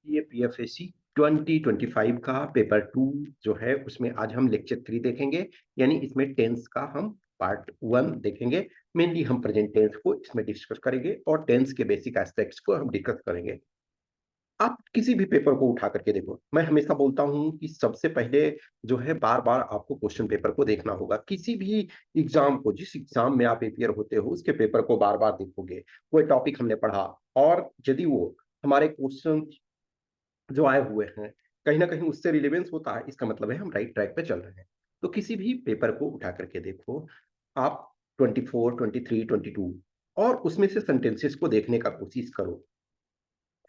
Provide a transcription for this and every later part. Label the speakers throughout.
Speaker 1: ये पीएफएससी 2025 का पेपर 2 जो है उसमें आज हम लेक्चर 3 देखेंगे। यानी इसमें टेंस का हम पार्ट 1 देखेंगे। मेनली हम प्रेजेंट टेंस को इसमें डिस्कस करेंगे और टेंस के बेसिक एस्पेक्ट्स को हम डिस्कस करेंगे। आप किसी भी पेपर को उठा करके देखो, मैं हमेशा बोलता हूं कि सबसे पहले जो है बार बार आपको क्वेश्चन पेपर को देखना होगा। किसी भी एग्जाम को, जिस एग्जाम में आप अपियर होते हो उसके पेपर को बार बार देखोगे। कोई टॉपिक हमने पढ़ा और यदि वो हमारे क्वेश्चन जो आए हुए हैं कहीं ना कहीं उससे रिलेवेंस होता है, इसका मतलब है हम राइट ट्रैक पे चल रहे हैं। तो किसी भी पेपर को उठा करके देखो आप, 24, 23, 22, और उसमें से सेंटेंसेस को देखने का कोशिश करो।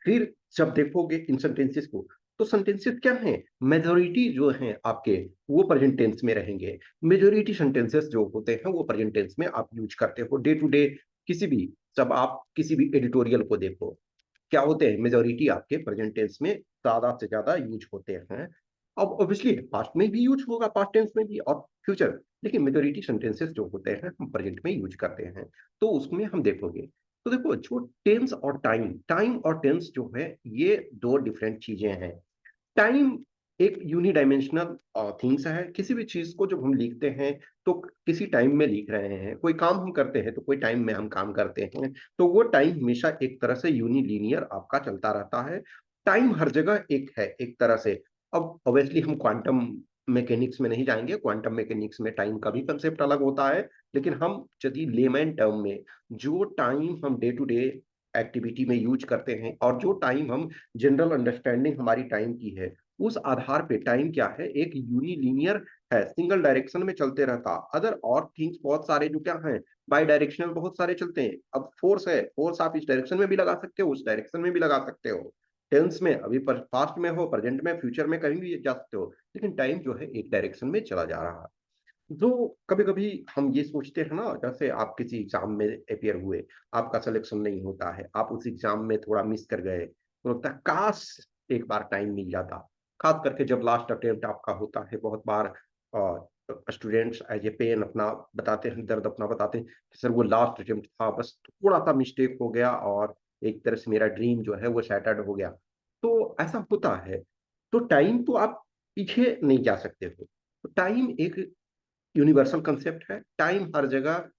Speaker 1: फिर जब देखोगे इन सेंटेंसेस को, तो सेंटेंसेस क्या हैं, मेजोरिटी जो हैं आपके वो प्रेजेंट टेंस में रहेंगे। मेजोरिटी सेंटेंसेस जो होते हैं वो प्रेजेंट टेंस में आप यूज करते हो डे टू डे। किसी भी, जब आप किसी भी एडिटोरियल को देखो, क्या होते हैं, मेजोरिटी आपके प्रेजेंट टेंस में ज्यादा से ज्यादा यूज होते हैं। अब ऑब्वियसली पास्ट में भी यूज होगा, पास्ट टेंस में भी और फ्यूचर, लेकिन मेजोरिटी सेंटेंसेस जो होते हैं हम प्रेजेंट में यूज करते हैं। तो उसमें हम देखोगे, तो देखो जो टेंस और टाइम, टाइम और टेंस जो है ये दो डिफरेंट चीजें हैं। टाइम एक यूनिडायमेंशनल थिंग्स है। किसी भी चीज को जब हम लिखते हैं तो किसी टाइम में लिख रहे हैं, कोई काम हम करते हैं तो कोई टाइम में हम काम करते हैं, तो वो टाइम हमेशा एक तरह से यूनिलीनियर आपका चलता रहता है। टाइम हर जगह एक है एक तरह से। अब ऑब्वियसली हम क्वांटम मैकेनिक्स में नहीं जाएंगे, क्वांटम मैकेनिक्स में टाइम का भी कंसेप्ट अलग होता है। लेकिन हम यदि लेमैन टर्म में जो टाइम हम डे टू डे एक्टिविटी में यूज करते हैं और जो टाइम हम जनरल अंडरस्टैंडिंग हमारी टाइम की है, उस आधार पे टाइम क्या है, एक यूनिलीनियर है, सिंगल डायरेक्शन में चलते रहता। अदर और थिंग्स बहुत सारे जो क्या हैं, बाई डायरेक्शनल बहुत सारे चलते हैं। अब फोर्स है, फोर्स आप इस डायरेक्शन में भी लगा सकते हो, उस डायरेक्शन में भी लगा सकते हो। टेंस में अभी पर पास्ट में हो, प्रेजेंट में, फ्यूचर में, कहीं भी जा सकते हो। लेकिन टाइम जो है एक डायरेक्शन में चला जा रहा है। जो कभी कभी हम ये सोचते हैं ना, जैसे आप किसी एग्जाम में अपियर हुए, आपका सिलेक्शन नहीं होता है, आप उस एग्जाम में थोड़ा मिस कर गए, तो लगता है काश एक बार टाइम मिल जाता। खास करके जब लास्ट अटेम्प्ट आपका होता है, बहुत बार स्टूडेंट्स एज ए पेन अपना बताते हैं, दर्द अपना बताते हैं कि सर वो लास्ट अटेम्प्ट था, बस थोड़ा सा मिस्टेक हो गया और एक तरह से मेरा ड्रीम जो है वो शैटर्ड हो गया। तो ऐसा होता है। तो टाइम तो आप पीछे नहीं जा सकते हो। तो टाइम एक यूनिवर्सल कंसेप्ट है। टाइम हर जगह,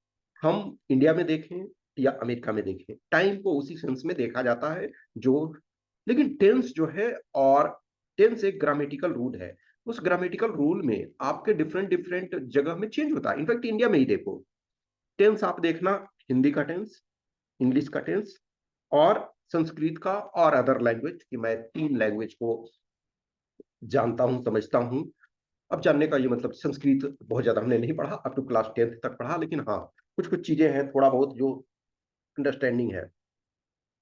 Speaker 1: हम इंडिया में देखें या अमेरिका में देखें, टाइम को उसी सेंस में देखा जाता है जो। लेकिन टेंस जो है, और टेंस एक ग्रामेटिकल रूल है। उस ग्रामेटिकल रूल में आपके डिफरेंट डिफरेंट जगह में चेंज होता है। इनफैक्ट इंडिया में ही देखो, टेंस आप देखना, हिंदी का टेंस, इंग्लिश का टेंस और संस्कृत का और अदर लैंग्वेज की, मैं 3 लैंग्वेज को जानता हूं, समझता हूं। अब जानने का ये मतलब, संस्कृत बहुत ज्यादा हमने नहीं पढ़ा, अप टू क्लास 10th तक पढ़ा, लेकिन हाँ कुछ कुछ चीजें हैं थोड़ा बहुत जो अंडरस्टैंडिंग है।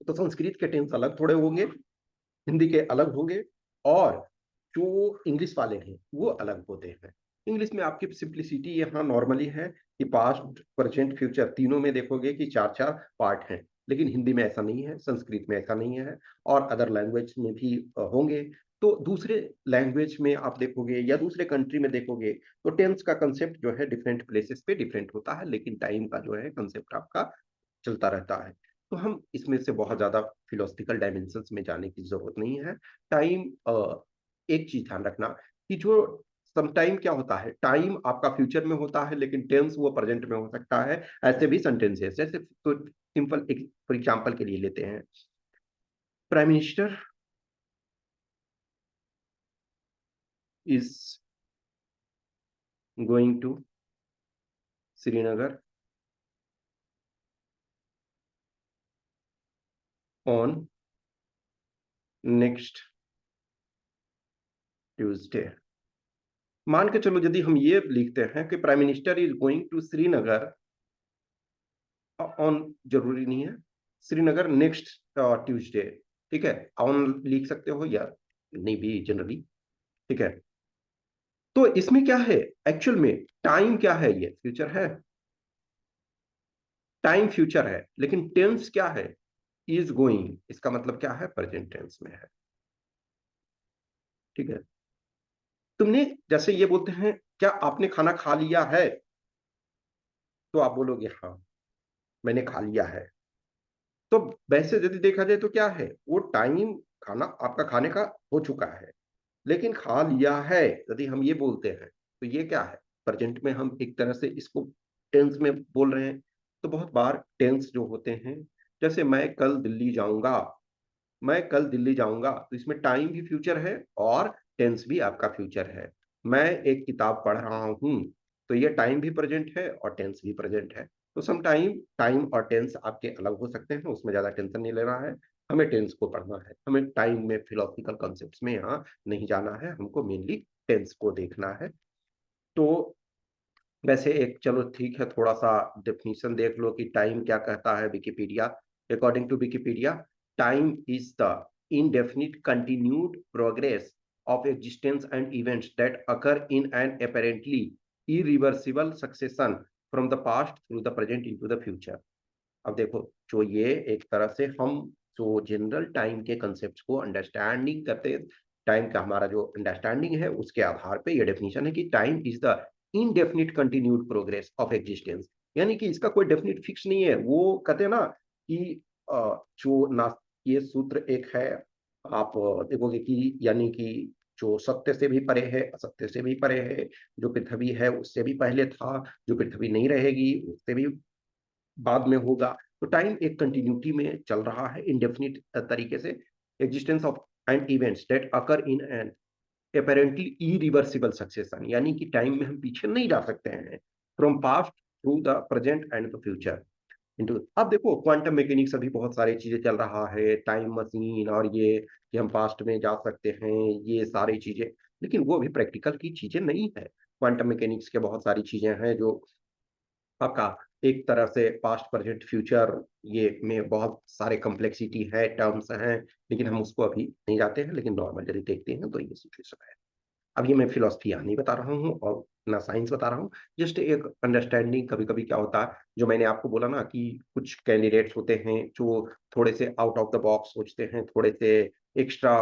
Speaker 1: तो संस्कृत के टेंस अलग थोड़े होंगे, हिंदी के अलग होंगे, और जो इंग्लिश वाले हैं वो अलग होते हैं। इंग्लिश में आपकी सिंप्लिसिटी यहाँ नॉर्मली है कि पास्ट प्रेजेंट फ्यूचर तीनों में देखोगे कि चार चार पार्ट हैं। लेकिन हिंदी में ऐसा नहीं है, संस्कृत में ऐसा नहीं है, और अदर लैंग्वेज में भी होंगे। तो दूसरे लैंग्वेज में आप देखोगे या दूसरे कंट्री में देखोगे, तो टेंस का कंसेप्ट जो है डिफरेंट प्लेसेस पे डिफरेंट होता है, लेकिन टाइम का जो है कंसेप्ट आपका चलता रहता है। तो हम इसमें से बहुत ज्यादा फिलोसफिकल डायमेंशंस में जाने की जरूरत नहीं है। टाइम, एक चीज ध्यान रखना कि जो समटाइम क्या होता है, टाइम आपका फ्यूचर में होता है लेकिन टेंस वो प्रेजेंट में हो सकता है। ऐसे भी सेंटेंसेस, जैसे तो सिंपल एक फॉर एग्जांपल के लिए लेते हैं, prime minister is going to Srinagar on next Tuesday. मान के चलो यदि हम ये लिखते हैं कि prime minister is going to Srinagar on, जरूरी नहीं है, श्रीनगर नेक्स्ट ट्यूसडे। ठीक है, ऑन लिख सकते हो या नहीं भी जनरली। ठीक है, तो इसमें क्या है, एक्चुअल में टाइम क्या है, ये फ्यूचर है, टाइम फ्यूचर है, लेकिन टेंस क्या है, इज गोइंग, इसका मतलब क्या है, प्रेजेंट टेंस में है। ठीक है, तुमने जैसे ये बोलते हैं, क्या आपने खाना खा लिया है, तो आप बोलोगे हाँ मैंने खा लिया है। तो वैसे यदि देखा जाए तो क्या है, वो टाइम खाना आपका खाने का हो चुका है, लेकिन खा लिया है यदि हम ये बोलते हैं, तो ये क्या है? प्रेजेंट में हम एक तरह से इसको टेंस में बोल रहे हैं। तो बहुत बार टेंस जो होते हैं, जैसे मैं कल दिल्ली जाऊँगा, तो इसमें टाइम भी फ्यूचर है और टेंस भी आपका फ्यूचर है। मैं एक किताब पढ़ रहा हूँ, तो ये टाइम भी प्रेज़ेंट है और टेंस भी प्रेज़ेंट है। तो सम टाइम टाइम और टेंस आपके अलग हो सकते हैं, उसमें ज़्यादा टेंशन नहीं लेना है। हमें टेंस को पढ़ना है, हमें टाइम में फिलॉसफिकल कॉन्सेप्ट्स में यहाँ नहीं जाना है, हमको मेनली टेंस को देखना है। तो वैसे एक चलो ठीक है, थोड़ा-सा डेफिनिशन देख लो कि टाइम क्या कहता है Wikipedia. According to Wikipedia, time is the indefinite continued progress of existence and events that occur in an apparently irreversible succession from the past through the present into the future. अब देखो, जो ये एक तरह से हम जो जनरल टाइम के कंसेप्ट को अंडरस्टैंडिंग करते हैं, टाइम का हमारा जो अंडरस्टैंडिंग है उसके आधार पे ये डेफिनेशन है कि time is the indefinite continued progress of existence. यानी कि इसका कोई डेफिनिट फिक्स नहीं है। वो कहते हैं ना कि जो ना, ये सूत्र एक है, आप देखोगे कि यानी कि जो सत्य से भी परे है, असत्य से भी परे है, जो पृथ्वी है उससे भी पहले था, जो पृथ्वी नहीं रहेगी उससे भी बाद में होगा। तो टाइम एक कंटिन्यूटी में चल रहा है इंडेफिनिट तरीके से। Existence of and events that occur in an apparently irreversible succession, यानी कि टाइम में हम पीछे नहीं जा सकते हैं, from past through the present and the future into. अब देखो क्वांटम मैकेनिक्स अभी बहुत सारी चीजें चल रहा है, टाइम मशीन और ये कि हम पास्ट में जा सकते हैं, ये सारी चीजें, लेकिन वो अभी प्रैक्टिकल की चीजें नहीं है। क्वांटम मैकेनिक्स के बहुत सारी चीजें हैं जो आपका एक तरह से पास्ट प्रेजेंट फ्यूचर, ये में बहुत सारे कॉम्प्लेक्सिटी है, टर्म्स हैं, लेकिन हम उसको अभी नहीं जाते हैं, लेकिन नॉर्मल यदि देखते हैं तो ये सिचुएशन है। अब ये मैं फिलॉसफी यहाँ नहीं बता रहा हूँ और ना साइंस बता रहा हूँ, जस्ट एक अंडरस्टैंडिंग। कभी-कभी क्या होता है, जो मैंने आपको बोला ना कि कुछ कैंडिडेट्स होते हैं जो थोड़े से आउट ऑफ द बॉक्स सोचते हैं, थोड़े से एक्स्ट्रा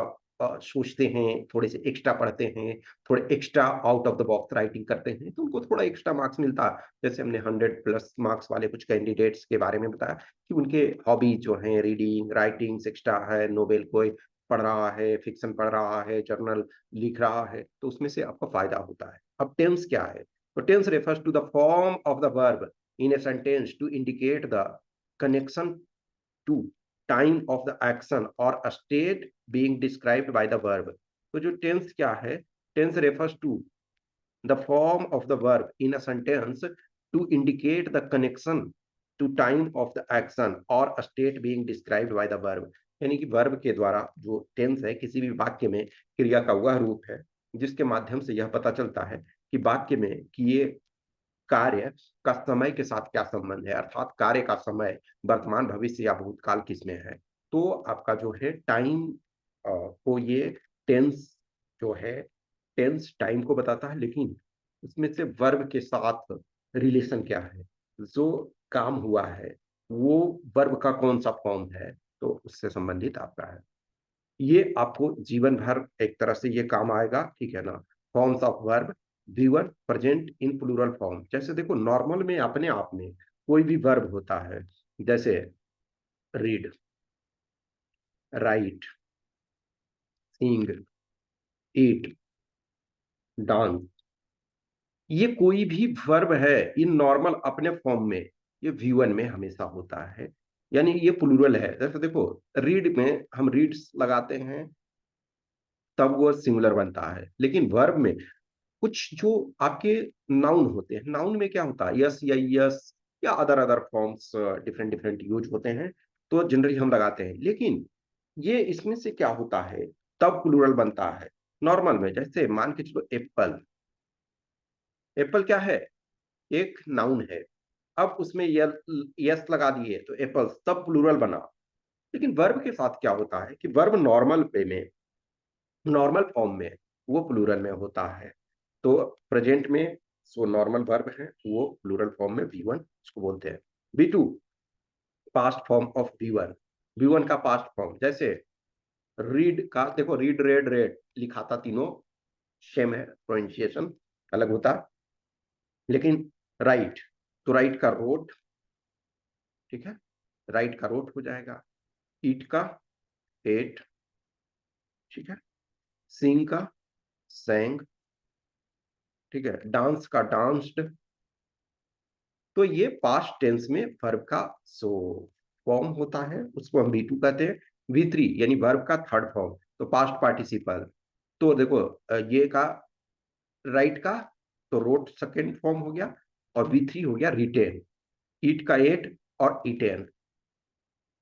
Speaker 1: सोचते हैं, थोड़े से एक्स्ट्रा पढ़ते हैं, थोड़े extra out of the box writing करते हैं, तो उनको थोड़ा एक्स्ट्रा मार्क्स मिलता है। जैसे हमने 100 प्लस मार्क्स वाले कुछ कैंडिडेट्स के बारे में बताया कि उनके हॉबीज जो हैं रीडिंग, राइटिंग एक्स्ट्रा है, नोबेल कोई पढ़ रहा है, फिक्शन पढ़ रहा है, जर्नल लिख रहा है, तो उसमें से आपको फायदा होता है। अब टेंस क्या है? तो tense refers to the form of the verb in a sentence to indicate the connection to time of the action और state being described by the verb. तो जो टेंस क्या है? Tense refers to the form of the verb in a sentence to indicate the connection to time of the action or a state being described by the verb। यानी कि verb के द्वारा जो tense है, किसी भी वाक्य में क्रिया का वह रूप है जिसके माध्यम से यह पता चलता है कि वाक्य में कि ये कार्य का समय के साथ क्या संबंध है, अर्थात कार्य का समय वर्तमान, भविष्य या भूतकाल किसमें है। तो आपका जो है टाइम को ये टेंस जो है, टेंस टाइम को बताता है, लेकिन उसमें से वर्ब के साथ रिलेशन क्या है, जो काम हुआ है वो वर्ब का कौन सा फॉर्म है, तो उससे संबंधित आपका है। ये आपको जीवन भर एक तरह से ये काम आएगा, ठीक है ना? Forms of verb, given present in plural form. जैसे देखो नॉर्मल में अपने आप में कोई भी वर्ब होता है, जैसे रीड, राइट, सिंग, ईट, डांस, ये कोई भी वर्ब है इन नॉर्मल अपने फॉर्म में, ये वी1 में हमेशा होता है, यानी ये प्लूरल है। जैसे देखो रीड में हम रीड्स लगाते हैं, तब वो सिंगुलर बनता है, लेकिन वर्ब में कुछ जो आपके नाउन होते हैं, नाउन में क्या होता है, यस या यस या other other forms different different use होते हैं, तो जनरली हम लगाते हैं। लेकिन ये इसमें से क्या होता है, तब प्लूरल बनता है नॉर्मल में। जैसे मान के चलो एप्पल, एप्पल क्या है, एक नाउन है। अब उसमें यस लगा दिए तो एप्पल्स, तब प्लूरल बना। लेकिन वर्ब के साथ क्या होता है कि वर्ब नॉर्मल पे में, नॉर्मल फॉर्म में वो प्लूरल में होता है। तो प्रेजेंट में जो नॉर्मल वर्ब है वो प्लूरल फॉर्म में वी1 उसको बोलते हैं। V two past form of V one, V one का पास्ट फॉर्म। जैसे रीड का देखो, रीड, रेड, रेड लिखा था, तीनों सेम है, प्रोनाउंसिएशन अलग होता, लेकिन राइट, तो राइट का रोड, ठीक है, राइट का रोट हो जाएगा, ईट का एट, ठीक है, सिंग का सैंग, ठीक है, डांस का डांस्ड। तो ये पास्ट टेंस में वर्ब का सो फॉर्म होता है, उसको हम V2 कहते हैं। V3 यानी वर्ब का थर्ड फॉर्म, तो पास्ट पार्टिसिपल। तो देखो ये का राइट का तो रोट सेकेंड फॉर्म हो गया, और V3 हो गया रिटेन, ईट का एट और इटेन,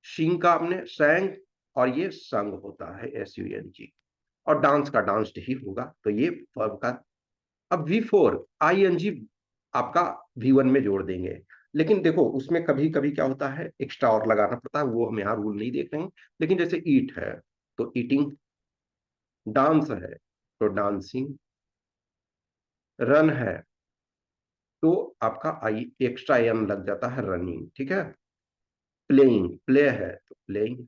Speaker 1: सिंग का हमने सैंग, और ये संग होता है SUNG, और डांस का डांस्ड ही होगा, तो ये वर्ब का। अब V4 ING आपका V1 में जोड़ देंगे, लेकिन देखो उसमें कभी कभी क्या होता है, एक्स्ट्रा और लगाना पड़ता है, वो हम यहाँ रूल नहीं देख रहे हैं। लेकिन जैसे ईट है तो ईटिंग, डांस है तो डांसिंग, रन है तो आपका आई एक्स्ट्रा एन लग जाता है रनिंग, ठीक है, प्लेइंग प्ले है तो प्लेइंग।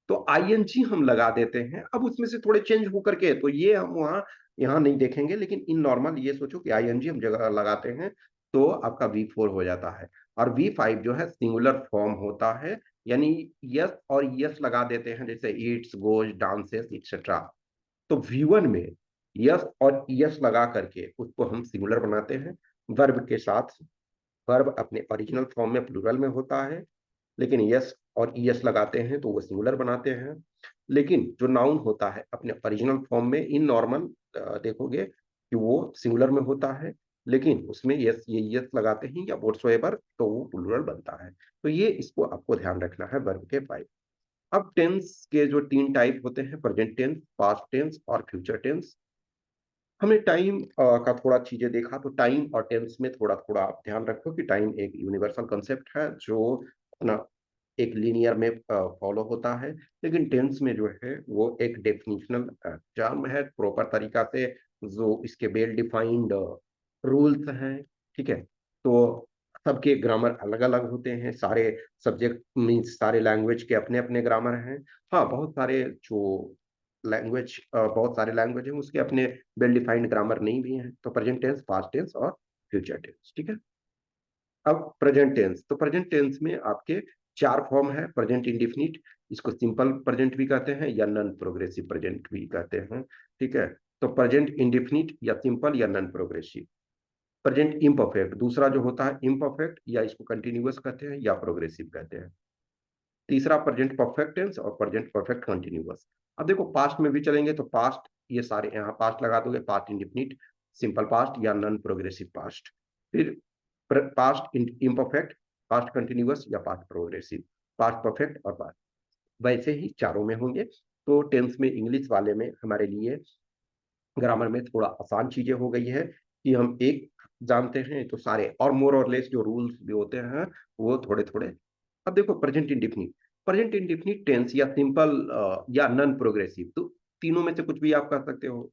Speaker 1: तो आईएनजी हम लगा देते हैं, अब उसमें से थोड़े चेंज होकर के, तो ये हम वहाँ यहाँ नहीं देखेंगे, लेकिन इन नॉर्मल ये सोचो कि आईएनजी हम जगह लगाते हैं, तो आपका V4 हो जाता है। और V5 जो है सिंगुलर फॉर्म होता है, यानी यस और यस लगा देते हैं, जैसे ईट्स गोज डांसेस एक्सेट्रा। तो V1 में यस और यस लगा करके उसको हम सिंगुलर बनाते हैं वर्ब के साथ। वर्ब अपने ओरिजिनल फॉर्म में प्लूरल में होता है, लेकिन यस और ईएस लगाते हैं तो वो सिंगुलर बनाते हैं। लेकिन जो नाउन होता है अपने ओरिजिनल फॉर्म में इन नॉर्मल देखोगे कि वो सिंगुलर में होता है, लेकिन उसमें यस ये यस लगाते हैं या व्हाटसोएवर तो वो प्लूरल बनता है। तो ये इसको आपको ध्यान रखना है वर्ब के फाइव। अब टेंस के जो तीन टाइप होते हैं, प्रेजेंट टेंस, पास्ट टेंस और फ्यूचर टेंस। हमने टाइम का थोड़ा चीजें देखा, तो टाइम और टेंस में थोड़ा थोड़ा आप ध्यान रखो कि टाइम एक यूनिवर्सल कंसेप्ट है जो अपना एक लीनियर में फॉलो होता है, लेकिन टेंस में जो है वो एक डेफिनेशनल टर्म है प्रॉपर तरीका से, जो इसके वेल डिफाइंड रूल्स हैं, ठीक है। तो सबके ग्रामर अलग अलग होते हैं, सारे सब्जेक्ट मीन्स सारे लैंग्वेज के अपने अपने ग्रामर हैं। हाँ, बहुत सारे लैंग्वेज हैं उसके अपने वेल डिफाइंड ग्रामर नहीं भी हैं। तो प्रेजेंट टेंस, पास्ट टेंस और फ्यूचर टेंस, ठीक है। अब प्रेजेंट टेंस, तो प्रेजेंट टेंस में आपके चार फॉर्म है। प्रेजेंट इंडिफिनिट, इसको सिंपल प्रेजेंट भी कहते हैं या नॉन प्रोग्रेसिव प्रेजेंट भी कहते हैं, ठीक है। तो प्रेजेंट इंडिफिनिट या सिंपल या नॉन प्रोग्रेसिव। प्रेजेंट इम्परफेक्ट दूसरा जो होता है, इम्परफेक्ट या इसको कंटिन्यूअस कहते हैं या प्रोग्रेसिव कहते हैं। तीसरा प्रेजेंट परफेक्ट टेंस और प्रेजेंट परफेक्ट कंटिन्यूअस। अब देखो पास्ट में भी चलेंगे तो पास्ट, ये सारे यहाँ पास्ट लगा दोगे, पास्ट इंडिफिनिट, सिंपल पास्ट या नॉन प्रोग्रेसिव पास्ट। फिर पास्ट इम्परफेक्ट, पास्ट कंटिन्यूअस या पास्ट प्रोग्रेसिव, पास्ट परफेक्ट और पास्ट, वैसे ही चारों में होंगे। तो टेंस में इंग्लिश वाले में हमारे लिए ग्रामर में थोड़ा आसान चीजें हो गई है कि हम एक जानते हैं तो सारे और मोर और लेस जो रूल्स भी होते हैं वो थोड़े थोड़े। अब देखो present indefinite, present indefinite tense या सिंपल या नॉन प्रोग्रेसिव, तो तीनों में से कुछ भी आप कह सकते हो।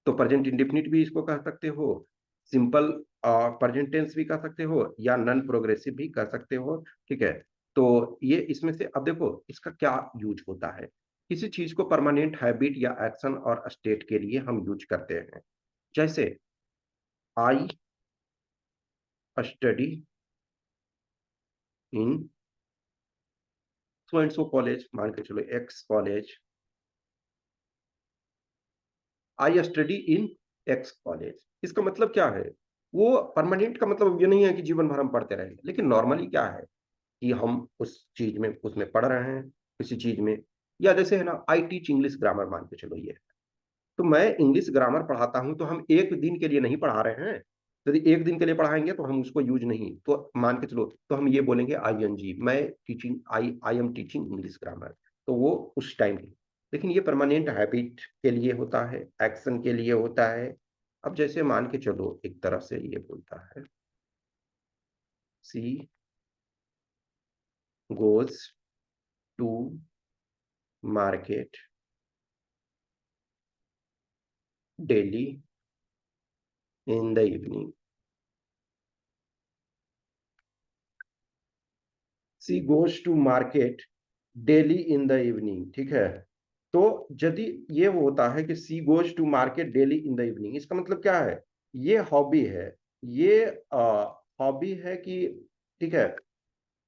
Speaker 1: तो प्रेजेंट इंडिफिनिट भी इसको कह सकते हो, सिंपल प्रेजेंट टेंस भी कह सकते हो या नॉन प्रोग्रेसिव भी कह सकते हो, ठीक है। तो ये इसमें से अब देखो इसका क्या यूज होता है। किसी चीज को परमानेंट हैबिट या एक्शन और स्टेट के लिए हम यूज करते हैं, जैसे I study in so and so college, मान के चलो x college, I study in x college. इसका मतलब क्या है, वो परमानेंट का मतलब ये नहीं है कि जीवन भर हम पढ़ते रहेंगे, लेकिन नॉर्मली क्या है कि हम उस चीज में उसमें पढ़ रहे हैं किसी चीज में। या जैसे है ना, आई टीच इंग्लिश ग्रामर, मान के चलो ये, तो मैं इंग्लिश ग्रामर पढ़ाता हूं, तो हम एक दिन के लिए नहीं पढ़ा रहे हैं। यदि एक दिन के लिए पढ़ाएंगे तो हम उसको यूज नहीं, तो मान के चलो तो हम ये बोलेंगे ING, मैं teaching, I am teaching English grammar, तो वो उस टाइम की। लेकिन ये परमानेंट हैबिट के लिए होता है, एक्शन के लिए होता है। अब जैसे मान के चलो एक तरह से ये बोलता है, she goes to market daily in the evening, she goes to market daily in the evening, ठीक है। तो यदि ये वो होता है कि she goes to market daily in the evening, इसका मतलब क्या है, ये हॉबी है, ये हॉबी है कि, ठीक है,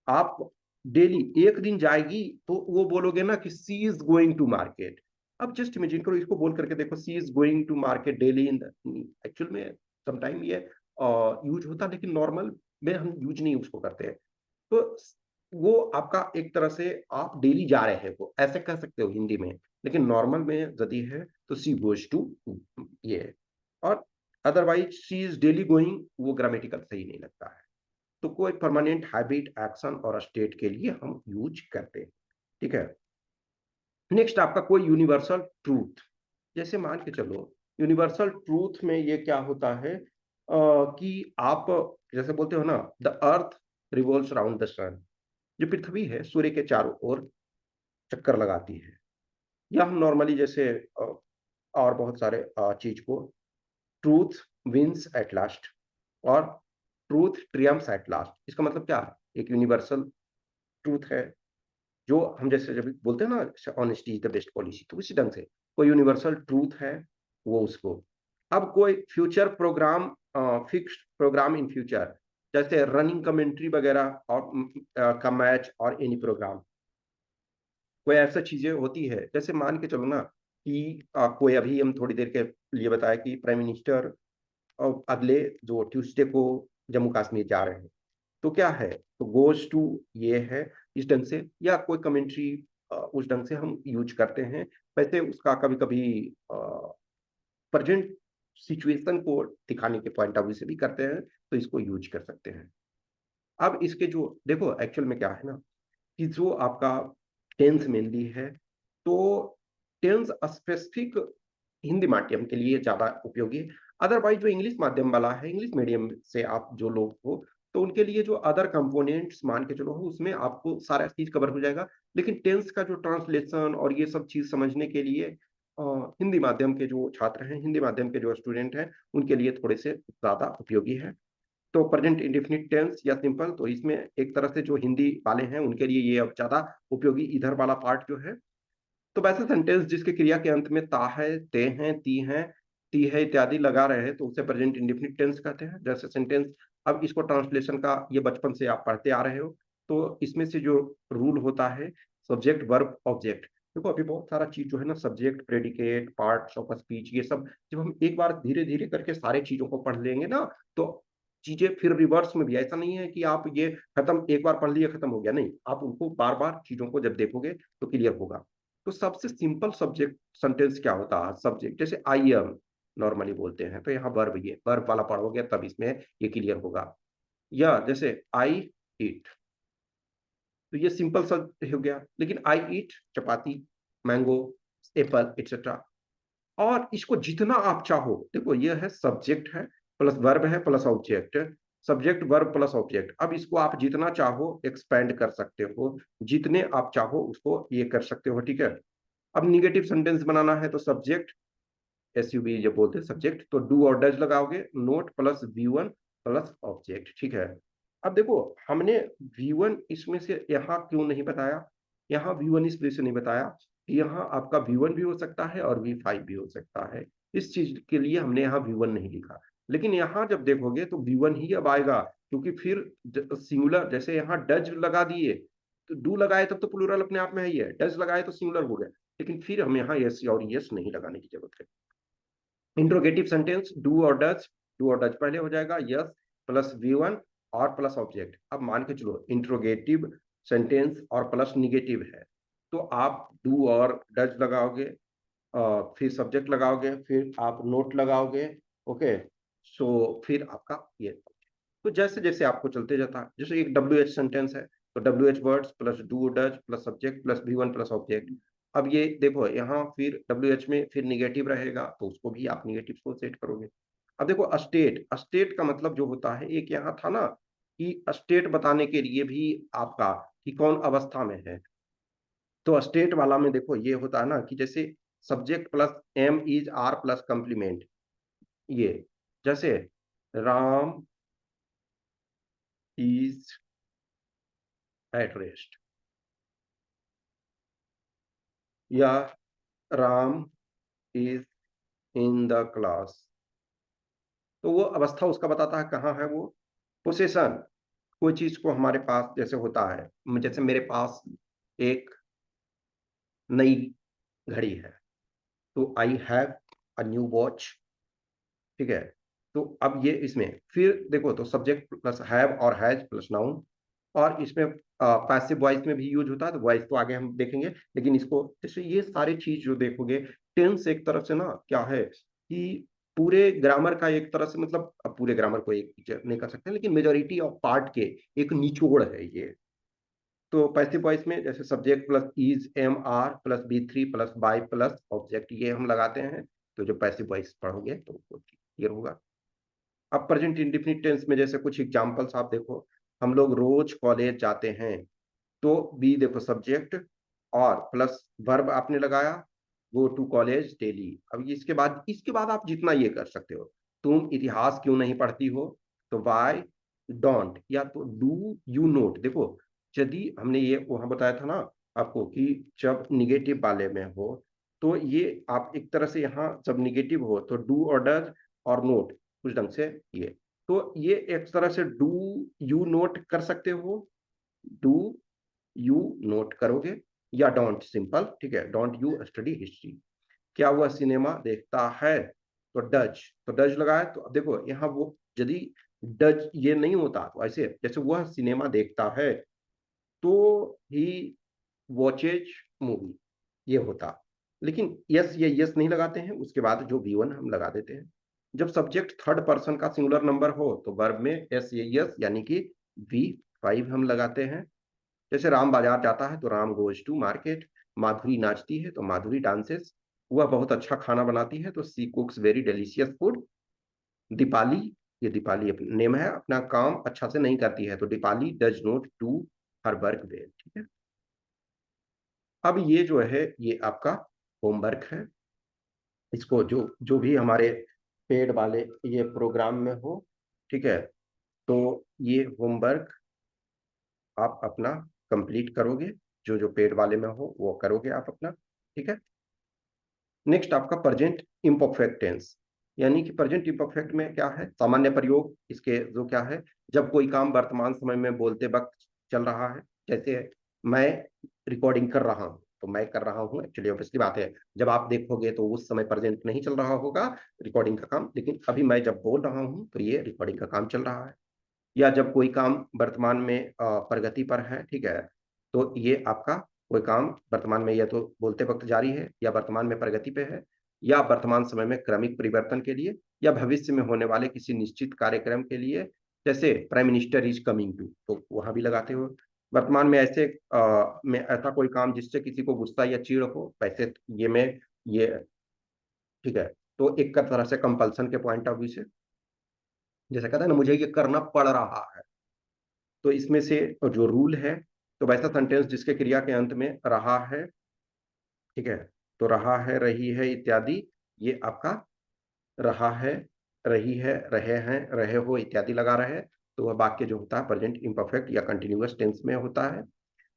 Speaker 1: आप डेली एक दिन जाएगी तो वो बोलोगे ना कि she is going to market. अब जस्ट इमेजिन करो, इसको बोल करके देखो, she is going to market daily in actual में समटाइम ये यूज होता है, लेकिन नॉर्मल में हम यूज नहीं उसको करते हैं। तो वो आपका एक तरह से आप डेली जा रहे हैं वो ऐसे कह सकते हो हिंदी में, लेकिन नॉर्मल में यदि है तो सी गोज टू ये है। और otherwise she is daily going वो ग्रामेटिकल सही नहीं लगता है। तो कोई परमानेंट हैबिट, एक्शन और स्टेट के लिए हम यूज करते हैं। ठीक है। नेक्स्ट आपका कोई यूनिवर्सल ट्रूथ, जैसे मान के चलो यूनिवर्सल ट्रूथ में ये क्या होता है कि आप जैसे बोलते हो ना, the earth revolves around the sun, जो पृथ्वी है सूर्य के चारों ओर चक्कर लगाती है। या हम नॉर्मली जैसे और बहुत सारे चीज को, ट्रूथ विंस एट लास्ट और ट्रूथ ट्रियम्फ्स एट लास्ट, इसका मतलब क्या है? एक यूनिवर्सल ट्रूथ है जो हम जैसे जब बोलते हैं ना honesty is the best policy, तो उसी ढंग से कोई यूनिवर्सल ट्रूथ है वो उसको। अब कोई future program, fixed program in future, जैसे रनिंग कमेंट्री वगैरह और का मैच और एनी प्रोग्राम, कोई ऐसा चीजें होती है जैसे मान के चलो ना कि कोई अभी हम थोड़ी देर के लिए बताया कि प्राइम मिनिस्टर अगले जो ट्यूसडे को जम्मू कश्मीर जा रहे हैं, तो क्या है, तो गोज टू ये है इस ढंग से, या कोई कमेंट्री उस ढंग से हम यूज करते हैं। वैसे उसका कभी कभी प्रेजेंट सिचुएशन को दिखाने के पॉइंट ऑफ व्यू से भी करते हैं, तो इसको यूज कर सकते हैं। अब इसके जो देखो एक्चुअल में क्या है ना, कि जो आपका टेंस मेनली है, तो टेंस स्पेसिफिक हिंदी माध्यम के लिए ज्यादा उपयोगी है। अदरवाइज जो इंग्लिश माध्यम वाला है, इंग्लिश मीडियम से आप जो लोग हो, तो उनके लिए जो अदर कंपोनेंट्स मान के चलो हो, उसमें आपको सारा चीज कवर हो जाएगा। लेकिन टेंस का जो ट्रांसलेशन और ये सब चीज समझने के लिए अ, हिंदी माध्यम के जो छात्र हैं, हिंदी माध्यम के जो स्टूडेंट हैं, उनके लिए थोड़े से ज्यादा उपयोगी है। तो प्रेजेंट इंडेफिनिट टेंस या सिंपल, तो इसमें एक तरह से जो हिंदी वाले हैं उनके लिए ये अब ज्यादा उपयोगी इधर वाला पार्ट जो है। तो वैसे सेंटेंस जिसके क्रिया के अंत में ता है, ते हैं, ती है इत्यादि लगा रहे हैं, तो उसे प्रेजेंट इंडेफिनिट टेंस कहते हैं। जैसे सेंटेंस, अब इसको ट्रांसलेशन का ये बचपन से आप पढ़ते आ रहे हो, तो इसमें से जो रूल होता है, सब्जेक्ट वर्ब ऑब्जेक्ट, देखो अभी बहुत सारा चीज जो है ना, subject predicate parts of speech, ये सब जब हम एक बार धीरे धीरे करके सारे चीजों को पढ़ लेंगे ना, तो चीजें फिर रिवर्स में भी ऐसा नहीं है कि आप ये खत्म एक बार पढ़ लिए खत्म हो गया, नहीं, आप उनको बार बार चीजों को जब देखोगे तो क्लियर होगा। तो सबसे सिंपल सब्जेक्ट सेंटेंस क्या होता है? सब्जेक्ट, जैसे आई एम नॉर्मली बोलते हैं, तो यहाँ वर्ब, ये वर्ब वाला पढ़ोगे तब इसमें ये क्लियर होगा। या जैसे आई ईट, तो ये सिंपल सा हो गया। लेकिन आई ईट चपाती, मैंगो, एप्पल एक्सेट्रा। और इसको जितना आप चाहो, देखो ये है सब्जेक्ट है प्लस वर्ब है plus object, subject verb plus object. अब इसको आप जितना चाहो एक्सपेंड कर सकते हो, जितने आप चाहो उसको ये कर सकते हो। ठीक है। अब निगेटिव सेंटेंस बनाना है तो सब्जेक्ट एस यू बी जब बोलते हैं सब्जेक्ट, तो डू और डज लगाओगे, not plus V one plus object. ठीक है। अब देखो हमने वी वन इसमें से यहाँ क्यों नहीं बताया, यहाँ वी वन इस वजह से नहीं बताया कि यहाँ आपका वी वन भी हो सकता है और वी फाइव भी हो सकता है। इस चीज के लिए हमने यहाँ वी वन नहीं लिखा। लेकिन यहाँ जब देखोगे तो वी वन ही अब आएगा, क्योंकि फिर सिंगुलर, जैसे यहाँ डज लगा दिए तो डू लगाए तब तो प्लूरल अपने आप में है ही है, डज लगाए तो सिंगुलर हो गया। लेकिन फिर हम यहाँ यस और यस नहीं लगाने की जरूरत है। इंट्रोगेटिव सेंटेंस, डू और डच पहले हो जाएगा, यस प्लस वी वन और प्लस ऑब्जेक्ट। अब मान के चलो इंट्रोगेटिव सेंटेंस और प्लस निगेटिव है, तो आप डू और डच लगाओगे, फिर सब्जेक्ट लगाओगे, फिर आप नोट लगाओगे। ओके। सो फिर आपका ये, तो जैसे जैसे आपको चलते जाता है, जैसे एक डब्ल्यू एच सेंटेंस है, तो W H words plus do does plus subject plus V one plus object. अब ये देखो यहाँ फिर डब्ल्यू एच में फिर निगेटिव रहेगा, तो उसको भी आप निगेटिव को सेट करोगे। अब देखो स्टेट, स्टेट का मतलब जो होता है, एक यहाँ था ना कि स्टेट बताने के लिए भी आपका कि कौन अवस्था में है, तो स्टेट वाला में देखो ये होता है ना कि जैसे subject plus am is are plus complement, ये जैसे राम इज एट रेस्ट, या Ram is in the class, तो वो अवस्था उसका बताता है कहाँ है वो, पोसेशन। कोई चीज को हमारे पास जैसे होता है, जैसे मेरे पास एक नई घड़ी है, तो I have a new watch, ठीक है। तो अब ये इसमें फिर देखो, तो सब्जेक्ट प्लस हैव और हैज प्लस नाउन, और इसमें पैसिव वॉइस में भी यूज होता है, तो वॉइस तो आगे हम देखेंगे, लेकिन इसको जैसे ये सारी चीज जो देखोगे, टेंस एक तरफ से ना क्या है कि पूरे ग्रामर का एक तरह से, मतलब अब पूरे ग्रामर को एक टीचर नहीं कर सकते, लेकिन मेजोरिटी ऑफ पार्ट के एक निचोड़ है ये। तो पैसिव वॉइस में जैसे subject plus is am are plus V three plus by plus object, ये हम लगाते हैं। तो जो पैसिव वॉइस पढ़ोगे तो क्लियर होगा। अब प्रेजेंट इंडेफिनिट टेंस में जैसे कुछ एग्जांपल्स आप देखो, हम लोग रोज कॉलेज जाते हैं, तो बी देखो सब्जेक्ट और प्लस वर्ब आपने लगाया, गो टू कॉलेज डेली। अब इसके बाद आप जितना ये कर सकते हो, तुम इतिहास क्यों नहीं पढ़ती हो, तो वाई डोंट, या तो डू यू नोट। देखो, यदि हमने ये वहां बताया था ना आपको कि जब निगेटिव वाले में हो, तो ये आप एक तरह से यहाँ जब निगेटिव हो तो डू और डज और नोट कुछ ढंग से ये, तो ये एक तरह से डू यू नोट कर सकते हो, डू यू नोट करोगे, या डोंट सिंपल, ठीक है, डोंट यू स्टडी हिस्ट्री। क्या वह सिनेमा देखता है, तो डज, तो डज लगाए, तो अब देखो यहाँ वो यदि डज ये नहीं होता तो ऐसे जैसे वह सिनेमा देखता है, तो ही वॉचेज मूवी, ये होता। लेकिन यस, ये यस नहीं लगाते हैं, उसके बाद जो V1 हम लगा देते हैं। जब सब्जेक्ट थर्ड पर्सन का सिंगुलर नंबर हो, तो वर्ब में एस ये यस यानी कि V5 हम लगाते हैं। जैसे राम बाजार जाता है, तो राम गोज टू मार्केट। माधुरी नाचती है, तो माधुरी डांसेस। वह बहुत अच्छा खाना बनाती है, तो she cooks very delicious food. Dipali, ये दीपाली नेम है, अपना काम अच्छा से नहीं करती है, तो Deepali does not do her work well, ठीक है। अब ये जो है ये आपका होमवर्क है। इसको जो जो भी हमारे पेड वाले ये प्रोग्राम में हो, ठीक है, तो ये होमवर्क आप अपना कंप्लीट करोगे, जो जो पेड वाले में हो वो करोगे आप अपना, ठीक है। नेक्स्ट आपका प्रेजेंट इम्परफेक्ट टेंस, यानी कि प्रेजेंट इम्परफेक्ट में क्या है, सामान्य प्रयोग इसके जो क्या है, जब कोई काम वर्तमान समय में बोलते वक्त चल रहा है। जैसे मैं रिकॉर्डिंग कर रहा हूँ, तो मैं कर रहा हूँ, एक्चुअली ऑब्वियसली बात है, जब आप देखोगे तो उस समय प्रेजेंट नहीं चल रहा होगा रिकॉर्डिंग का काम, लेकिन अभी मैं जब बोल रहा हूँ तो ये रिकॉर्डिंग का काम चल रहा है। या जब कोई काम वर्तमान में प्रगति पर है, ठीक है, तो ये आपका कोई काम वर्तमान में या तो बोलते वक्त जारी है, या वर्तमान में प्रगति पे है, या वर्तमान समय में क्रमिक परिवर्तन के लिए, या भविष्य में होने वाले किसी निश्चित कार्यक्रम के लिए। जैसे prime minister is coming to, तो वहां भी लगाते हो। वर्तमान में में ऐसा कोई काम जिससे किसी को गुस्सा या चिढ़ हो, वैसे ये में ये, ठीक है। तो एक तरह से कंपल्सन के पॉइंट ऑफ व्यू से, जैसे कहता है ना मुझे ये करना पड़ रहा है, तो इसमें से जो रूल है, तो वैसा सेंटेंस जिसके क्रिया के अंत में रहा है, ठीक है, तो रहा है, रही है इत्यादि, ये आपका रहा है, रही है, रहे हैं, रहे हो इत्यादि लगा रहे हैं, तो वह वाक्य जो होता है प्रेजेंट इम्परफेक्ट या कंटिन्यूअस टेंस में होता है।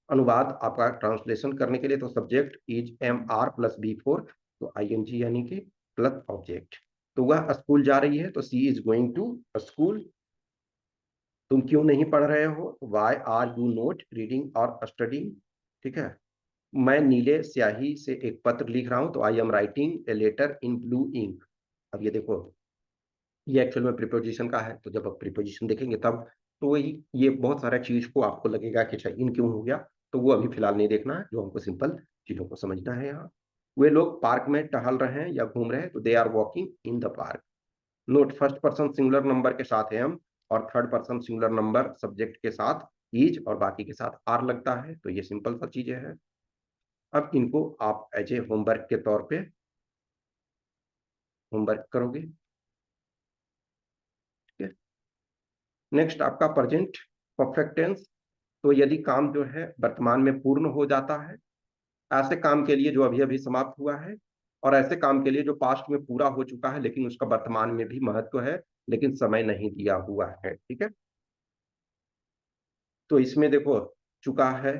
Speaker 1: अनुवाद आपका ट्रांसलेशन करने के लिए, तो subject is am are plus V four, तो आई एन जी यानी कि प्लस ऑब्जेक्ट। तो वह स्कूल जा रही है, तो she is going to school. तुम क्यों नहीं पढ़ रहे हो, why are you not reading और स्टडिंग, ठीक है। मैं नीले स्याही से एक पत्र लिख रहा हूं, तो I am writing a letter in blue ink. अब ये देखो, ये एक्चुअल में प्रीपोजिशन का है, तो जब आप प्रीपोजिशन देखेंगे तब तो वही ये बहुत सारा चीज को आपको लगेगा कि अच्छा इन क्यों हो गया, तो वो अभी फिलहाल नहीं देखना है, जो हमको सिंपल चीजों को समझना है यहाँ। वे लोग पार्क में टहल रहे हैं या घूम रहे हैं, तो they are walking in the park. Note, first person singular number के साथ एम, और third person singular number subject के साथ इज, और बाकी के साथ आर लगता है, तो ये सिंपल सा चीजें हैं। अब इनको आप एज ए होमवर्क के तौर पे होमवर्क करोगे, ठीक है। नेक्स्ट आपका प्रेजेंट परफेक्ट टेंस, तो यदि काम जो है वर्तमान में पूर्ण हो जाता है, ऐसे काम के लिए जो अभी अभी समाप्त हुआ है, और ऐसे काम के लिए जो पास्ट में पूरा हो चुका है लेकिन उसका वर्तमान में भी महत्व है, लेकिन समय नहीं दिया हुआ है, ठीक है। तो इसमें देखो, चुका है,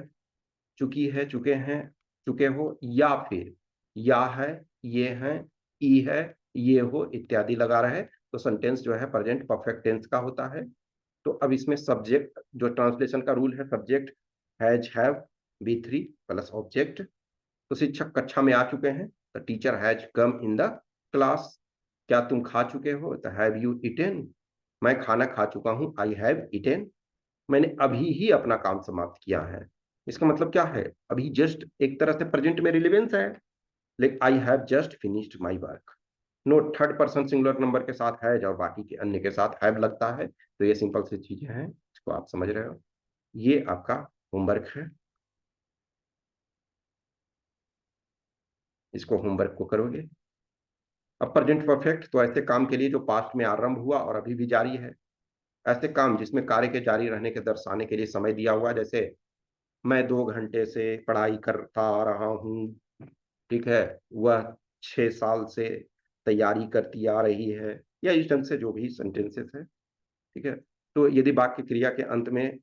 Speaker 1: चुकी है, चुके हैं, चुके हो, या फिर या है, ये हैं, ई है, ये हो इत्यादि लगा रहे, तो सेंटेंस जो है प्रेजेंट परफेक्ट टेंस का होता है। तो अब इसमें सब्जेक्ट जो ट्रांसलेशन का रूल है, subject has have V3 plus object. तो शिक्षक कक्षा में आ चुके हैं, the teacher has come in the class. क्या तुम खा चुके हो, तो हैव यू ईटेन। मैं खाना खा चुका हूं, आई हैव ईटेन। मैंने अभी ही अपना काम समाप्त किया है। इसका मतलब क्या है, अभी जस्ट एक तरह से प्रेजेंट में रिलेवेंस है, like I have just finished my work. No third person singular number के साथ है और बाकी के अन्य के साथ हैव लगता है। तो ये सिंपल सी चीजें हैं, इसको आप समझ रहे हो। ये आपका होमवर्क है, इसको होमवर्क को करोगे। अब प्रेजेंट परफेक्ट तो ऐसे काम के लिए जो पास्ट में आरंभ हुआ और अभी भी जारी है। ऐसे काम जिसमें कार्य के जारी रहने के दर्शाने के लिए समय दिया हुआ, जैसे मैं 2 घंटे से पढ़ाई करता आ रहा हूँ, ठीक है, वह 6 साल से तैयारी करती आ रही है, या इस ढंग से जो भी सेंटेंसेस है, ठीक है। तो यदि वाक्य क्रिया के अंत में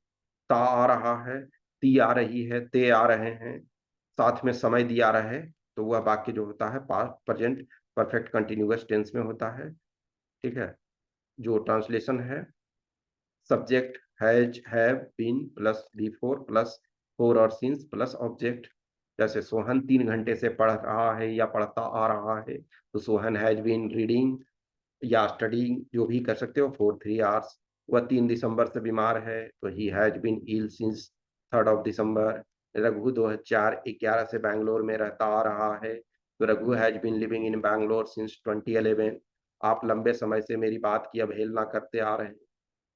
Speaker 1: ता आ रहा है, ती आ रही है, ते आ रहे हैं, साथ में समय दिया रहा है, तो वह वाक्य जो होता है past present perfect continuous tense में होता है, ठीक है। जो ट्रांसलेशन है, subject has have been plus before plus for और सिंस प्लस ऑब्जेक्ट। जैसे सोहन 3 घंटे से पढ़ रहा है या पढ़ता आ रहा है, तो सोहन हैज बीन रीडिंग या स्टडीइंग, जो भी कर सकते हो, फॉर 3 आवर्स। वह 3 दिसंबर से बीमार है, तो he has been ill since 3rd of December। Raghu 2011 से बैंगलोर में रहता आ रहा है, तो Raghu has been living in Bangalore since 2011। आप लंबे समय से मेरी बात की अवहेलना करते आ रहे हैं,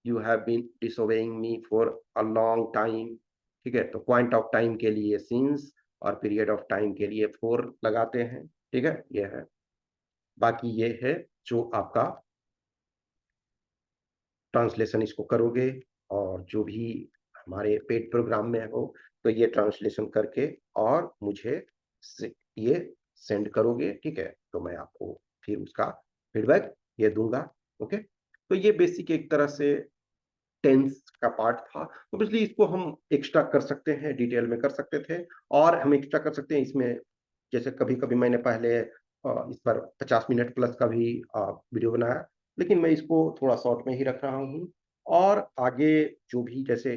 Speaker 1: you have been disobeying me for a long time, ठीक है। तो पॉइंट ऑफ टाइम के लिए सिंस और पीरियड ऑफ टाइम के लिए फॉर लगाते हैं, ठीक है, ये है। बाकी ये है जो आपका ट्रांसलेशन, इसको करोगे और जो भी हमारे पेड प्रोग्राम में हो, तो ये ट्रांसलेशन करके और मुझे ये सेंड करोगे, ठीक है। तो मैं आपको फिर उसका फीडबैक ये दूंगा। ओके, तो ये बेसिक एक तरह से टेंस का पार्ट था। ऑब्वियसली इसको हम एक्स्ट्रा कर सकते हैं, डिटेल में कर सकते थे, और हम एक्स्ट्रा कर सकते हैं इसमें। जैसे कभी कभी मैंने पहले इस पर 50 मिनट प्लस का भी वीडियो बनाया, लेकिन मैं इसको थोड़ा शॉर्ट में ही रख रहा हूँ। और आगे जो भी जैसे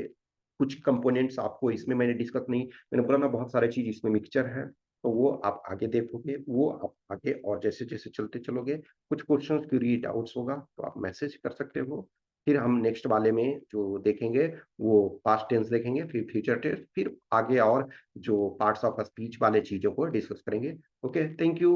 Speaker 1: कुछ कंपोनेंट्स आपको इसमें मैंने डिस्कस नहीं, मैंने बोला ना बहुत सारे चीज इसमें मिक्सचर है, तो वो आप आगे देखोगे, वो आप आगे और जैसे जैसे चलते चलोगे, कुछ क्वेश्चंस क्यूरी डाउट्स होगा तो आप मैसेज कर सकते हो। फिर हम नेक्स्ट वाले में जो देखेंगे वो पास्ट टेंस देखेंगे, फिर फ्यूचर टेंस, फिर आगे और जो पार्ट्स ऑफ स्पीच वाले चीजों को डिस्कस करेंगे। Okay, thank you.